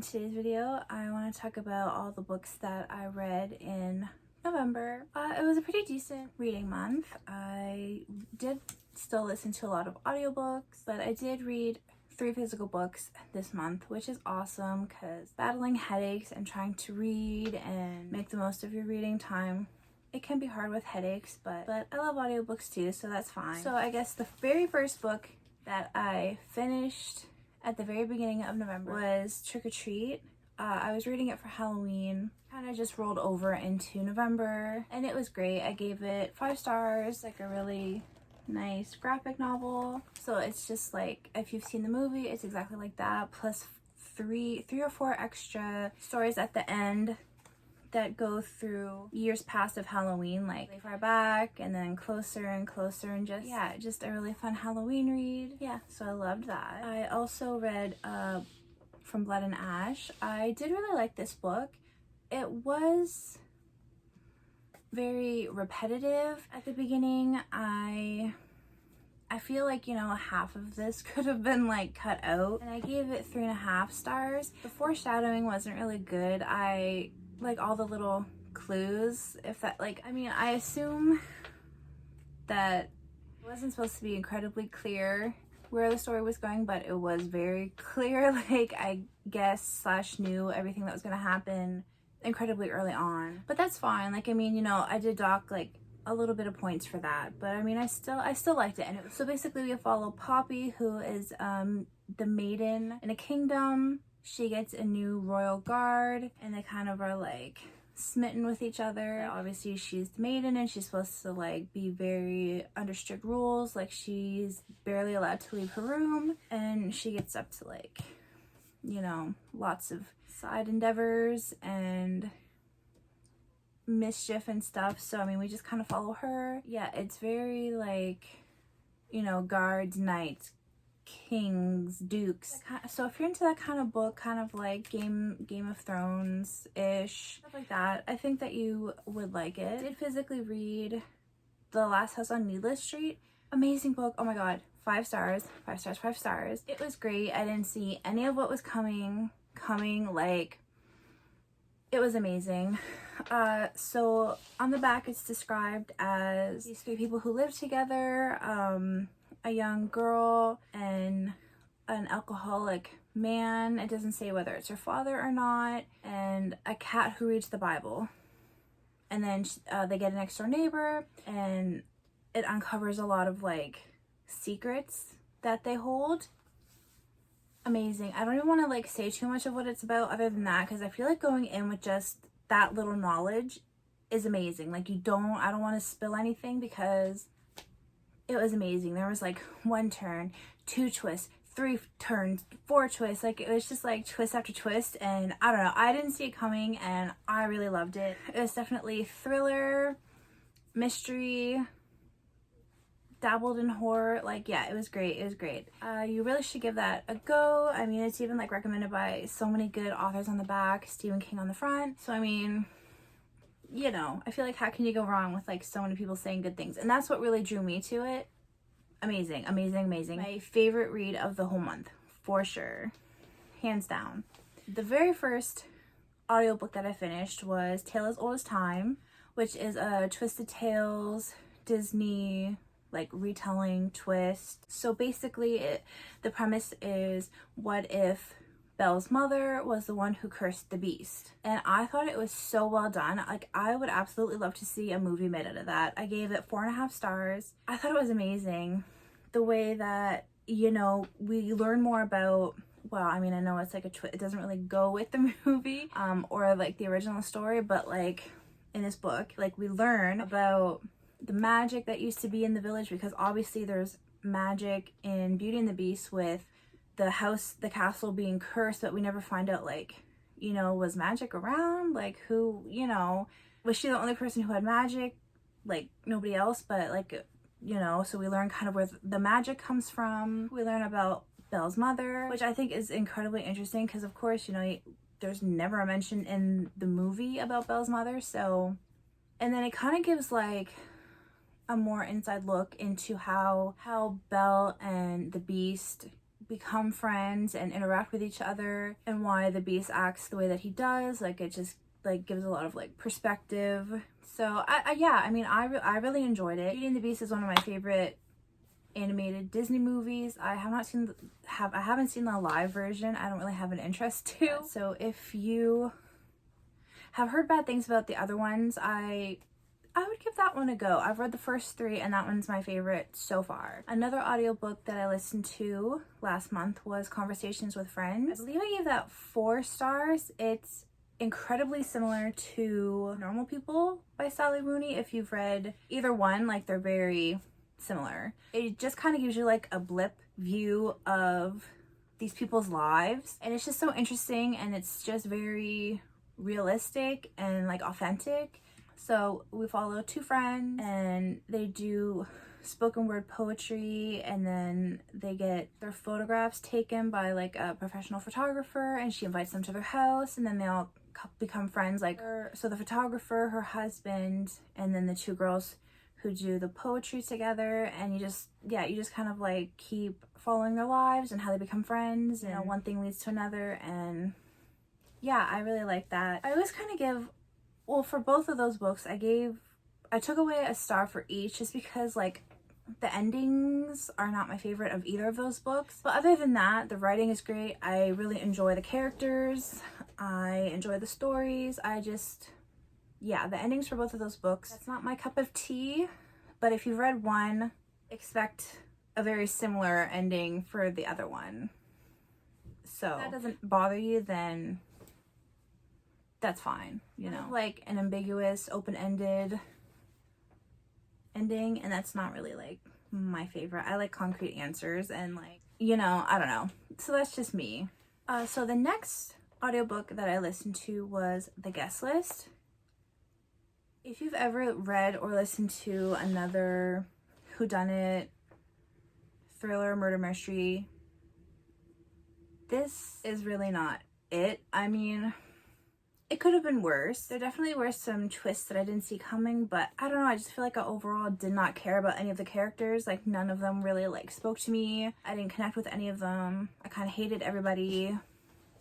in today's video, I want to talk about all the books that I read in November. It was a pretty decent reading month. I did still listen to a lot of audiobooks, but I did read 3 physical books this month, which is awesome because battling headaches and trying to read and make the most of your reading time, it can be hard with headaches, but I love audiobooks too, so that's fine. So I guess the very first book that I finished at the very beginning of November was Trick or Treat. I was reading it for Halloween, kind of just rolled over into November, and it was great. I gave it 5 stars, like a really nice graphic novel. So it's just like, if you've seen the movie, it's exactly like that, plus three or 4 extra stories at the end that go through years past of Halloween, like far back and then closer and closer, and just a really fun Halloween read. Yeah, so I loved that. I also read From Blood and Ash. I did really like this book. It was very repetitive at the beginning. I feel like, you know, half of this could have been like cut out, and I gave it 3.5 stars. The foreshadowing wasn't really good. I like all the little clues, if that, like, I mean, I assume that it wasn't supposed to be incredibly clear where the story was going, but it was very clear. Like, I guess / knew everything that was going to happen incredibly early on, but that's fine. Like, I mean, you know, I did dock like a little bit of points for that, but I mean, I still liked it. And so basically we follow Poppy, who is the maiden in a kingdom. She gets a new royal guard, and they kind of are like smitten with each other. Obviously she's the maiden, and she's supposed to like be very under strict rules. Like, she's barely allowed to leave her room, and she gets up to, like, you know, lots of side endeavors and mischief and stuff. So I mean, we just kind of follow her. Yeah, it's very like, you know, guards, knights, kings, dukes. So if you're into that kind of book, kind of like Game of Thrones ish, stuff like that, I think that you would like it. I did physically read The Last House on Needless Street. Amazing book. Oh my god, 5 stars, 5 stars, 5 stars. It was great. I didn't see any of what was coming. Like, it was amazing. So on the back it's described as these 3 people who live together, a young girl and an alcoholic man. It doesn't say whether it's her father or not, and a cat who reads the Bible. And then they get a next door neighbor, and it uncovers a lot of like secrets that they hold. Amazing. I don't even want to like say too much of what it's about other than that, because I feel like going in with just that little knowledge is amazing. Like, I don't want to spill anything because it was amazing. There was like 1 turn, 2 twists, 3 turns, 4 twists. Like, it was just like twist after twist, and I don't know, I didn't see it coming, and I really loved it. It was definitely thriller, mystery, dabbled in horror. Like, yeah, it was great. It was great. You really should give that a go. I mean, it's even like recommended by so many good authors on the back, Stephen King on the front. So I mean, you know, I feel like how can you go wrong with like so many people saying good things? And that's what really drew me to it. Amazing, amazing, amazing. My favorite read of the whole month, for sure, hands down. The very first audiobook that I finished was Tale as Old as Time, which is a Twisted Tales Disney like retelling twist. So basically the premise is, what if Belle's mother was the one who cursed the beast? And I thought it was so well done. Like, I would absolutely love to see a movie made out of that. I gave it 4.5 stars. I thought it was amazing. The way that, you know, we learn more about, well, I mean, I know it's like a twist, it doesn't really go with the movie or like the original story, but like in this book, like, we learn about the magic that used to be in the village, because obviously there's magic in Beauty and the Beast with the castle being cursed, but we never find out, like, you know, was magic around? Like, who, you know, was she the only person who had magic? Like, nobody else, but like, you know, so we learn kind of where the magic comes from. We learn about Belle's mother, which I think is incredibly interesting, because of course, you know, there's never a mention in the movie about Belle's mother. So, and then it kind of gives like a more inside look into how Belle and the Beast become friends and interact with each other, and why the Beast acts the way that he does. Like, it just like gives a lot of like perspective. So I really enjoyed it. Beauty and the Beast is one of my favorite animated Disney movies. I haven't seen the live version. I don't really have an interest to. So if you have heard bad things about the other ones, I would give that one a go. I've read the first 3 and that one's my favorite so far. Another audiobook that I listened to last month was Conversations with Friends. I believe I gave that 4 stars. It's incredibly similar to Normal People by Sally Rooney. If you've read either one, like, they're very similar. It just kind of gives you like a blip view of these people's lives, and it's just so interesting, and it's just very realistic and like authentic. So we follow 2 friends and they do spoken word poetry, and then they get their photographs taken by like a professional photographer, and she invites them to their house, and then they all become friends. Like so the photographer, her husband, and then the 2 girls who do the poetry together, and you just kind of like keep following their lives and how they become friends, and one thing leads to another. And yeah, I really like that. I always kind of give, well, for both of those books, I took away a star for each, just because like the endings are not my favorite of either of those books. But other than that, the writing is great. I really enjoy the characters. I enjoy the stories. Yeah, the endings for both of those books, that's not my cup of tea. But if you've read one, expect a very similar ending for the other one. So if that doesn't bother you, then that's fine, you know? Like an ambiguous, open-ended ending, and that's not really like my favorite. I like concrete answers, and like, you know, I don't know. So that's just me. So the next audiobook that I listened to was The Guest List. If you've ever read or listened to another whodunit, thriller, murder mystery, this is really not it. I mean, it could have been worse. There definitely were some twists that I didn't see coming, but I don't know, I just feel like I overall did not care about any of the characters. Like, none of them really like spoke to me. I didn't connect with any of them. I kind of hated everybody.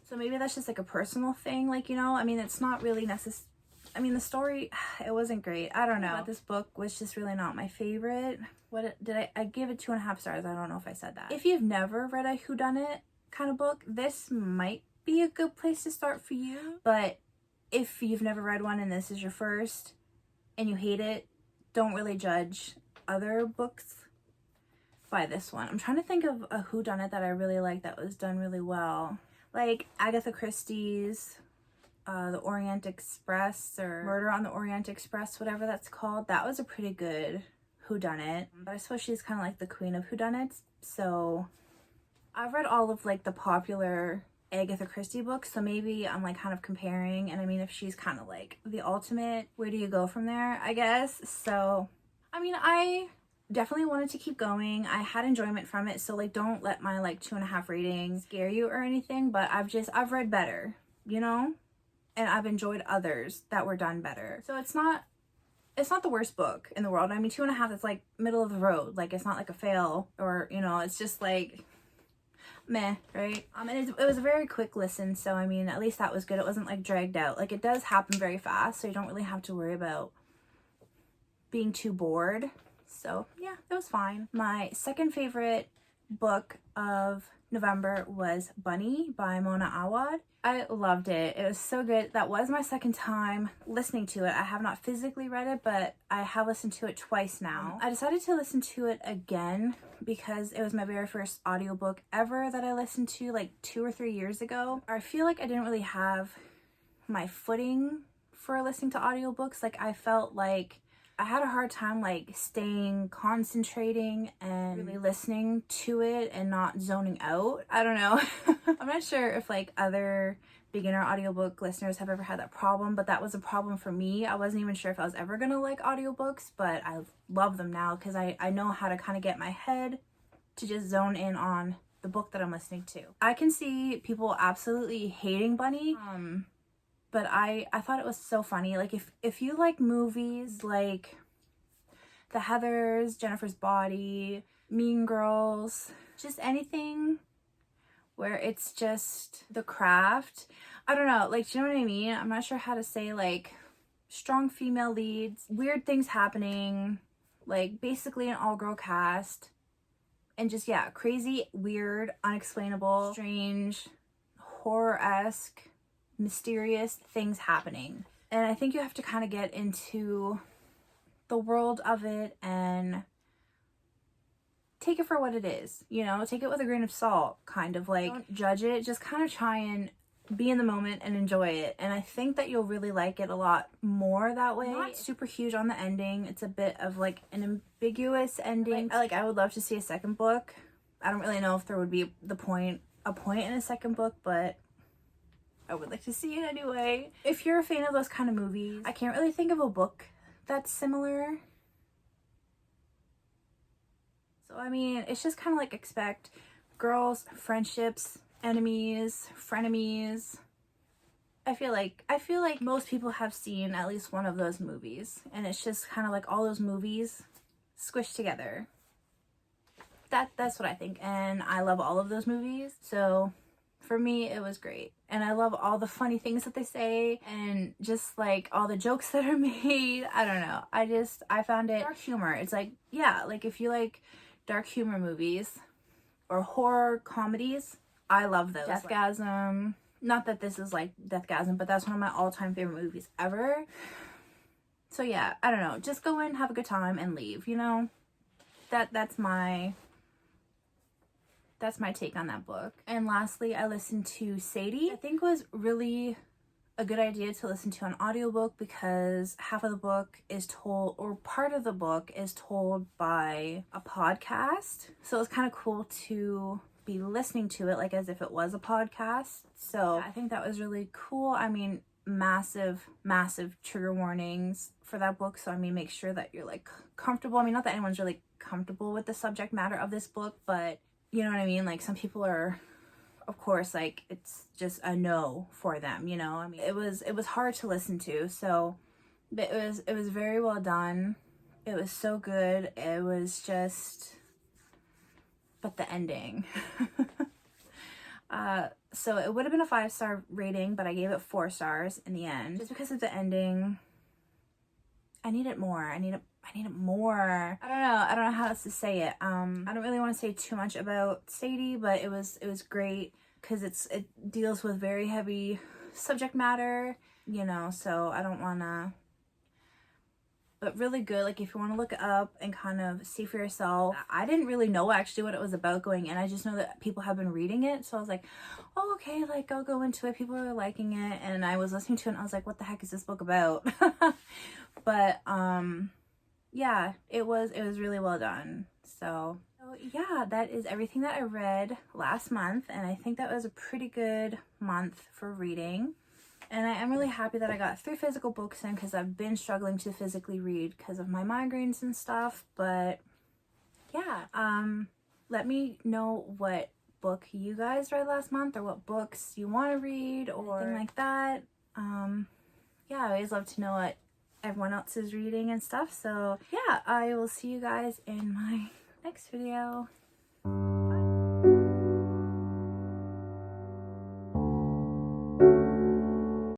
So maybe that's just like a personal thing, like, you know, I mean, it's not really necessary. I mean, the story, it wasn't great. I don't know. But this book was just really not my favorite. I gave it 2.5 stars. I don't know if I said that. If you've never read a whodunit kind of book, this might be a good place to start for you. But if you've never read one and this is your first and you hate it, don't really judge other books by this one. I'm trying to think of a whodunit that I really liked that was done really well. Like Agatha Christie's The Orient Express, or Murder on the Orient Express, whatever that's called. That was a pretty good whodunit. But I suppose she's kind of like the queen of whodunits. So I've read all of like the popular Agatha Christie books, so maybe I'm like kind of comparing. And I mean, if she's kind of like the ultimate, where do you go from there, I guess? So I mean, I definitely wanted to keep going. I had enjoyment from it, so like don't let my like 2.5 rating scare you or anything. But I've read better, you know, and I've enjoyed others that were done better. So it's not the worst book in the world. I mean, 2.5, it's like middle of the road. Like, it's not like a fail, or, you know, it's just like meh, right? And it was a very quick listen, so I mean, at least that was good. It wasn't like dragged out. Like, it does happen very fast, so you don't really have to worry about being too bored. So yeah, it was fine. My second favorite book of November was Bunny by Mona Awad. I loved it. It was so good. That was my second time listening to it. I have not physically read it, but I have listened to it twice now. I decided to listen to it again because it was my very first audiobook ever that I listened to like 2 or 3 years ago. I feel like I didn't really have my footing for listening to audiobooks. Like, I felt like I had a hard time like concentrating and really listening to it and not zoning out. I don't know. I'm not sure if like other beginner audiobook listeners have ever had that problem, but that was a problem for me. I wasn't even sure if I was ever gonna like audiobooks, but I love them now because I know how to kind of get my head to just zone in on the book that I'm listening to. I can see people absolutely hating Bunny, but I thought it was so funny. Like, if you like movies like The Heathers, Jennifer's Body, Mean Girls, just anything where it's just the craft. I don't know, like, do you know what I mean? I'm not sure how to say, like, strong female leads, weird things happening, like, basically an all-girl cast, and just, yeah, crazy, weird, unexplainable, strange, horror-esque, mysterious things happening. And I think you have to kind of get into the world of it and take it for what it is, you know, take it with a grain of salt, kind of, like, don't judge it, just kind of try and be in the moment and enjoy it. And I think that you'll really like it a lot more that way. Not super huge on the ending. It's a bit of like an ambiguous ending. I would love to see a second book. I don't really know if there would be a point in a second book, but I would like to see it anyway. If you're a fan of those kind of movies, I can't really think of a book that's similar. So I mean, it's just kind of like expect girls, friendships, enemies, frenemies. I feel like most people have seen at least one of those movies, and it's just kind of like all those movies squished together. That's what I think, and I love all of those movies, so for me it was great. And I love all the funny things that they say and just like all the jokes that are made. I don't know, I found it dark humor. It's like, yeah, like if you like dark humor movies or horror comedies, I love those. Deathgasm. Not that this is like Deathgasm, but that's one of my all-time favorite movies ever. So yeah, I don't know. Just go in, have a good time, and leave, you know? That's my take on that book. And lastly, I listened to Sadie. I think was really a good idea to listen to an audiobook because half of the book is told, or part of the book is told by a podcast. So it's kind of cool to be listening to it like as if it was a podcast. So I think that was really cool. I mean, massive trigger warnings for that book, so I mean, make sure that you're like comfortable. I mean, not that anyone's really comfortable with the subject matter of this book, but you know what I mean, like some people are, of course, like it's just a no for them, you know. I mean, it was hard to listen to, so it was very well done. It was so good. It was just, but the ending. So it would have been a 5-star rating, but I gave it 4 stars in the end. Just because of the ending. I need it more. I need it more. I don't know how else to say it. I don't really want to say too much about Sadie, but it was great because it deals with very heavy subject matter, you know, so I don't want to, but really good. Like if you want to look it up and kind of see for yourself. I didn't really know actually what it was about going in. I just know that people have been reading it, so I was like, oh, okay, like I'll go into it. People are liking it, and I was listening to it and I was like, what the heck is this book about? But yeah, it was really well done. So yeah, that is everything that I read last month, and I think that was a pretty good month for reading. And I am really happy that I got 3 physical books in because I've been struggling to physically read because of my migraines and stuff. But yeah, let me know what book you guys read last month, or what books you want to read, or anything like that. Yeah, I always love to know what everyone else is reading and stuff. So yeah, I will see you guys in my next video.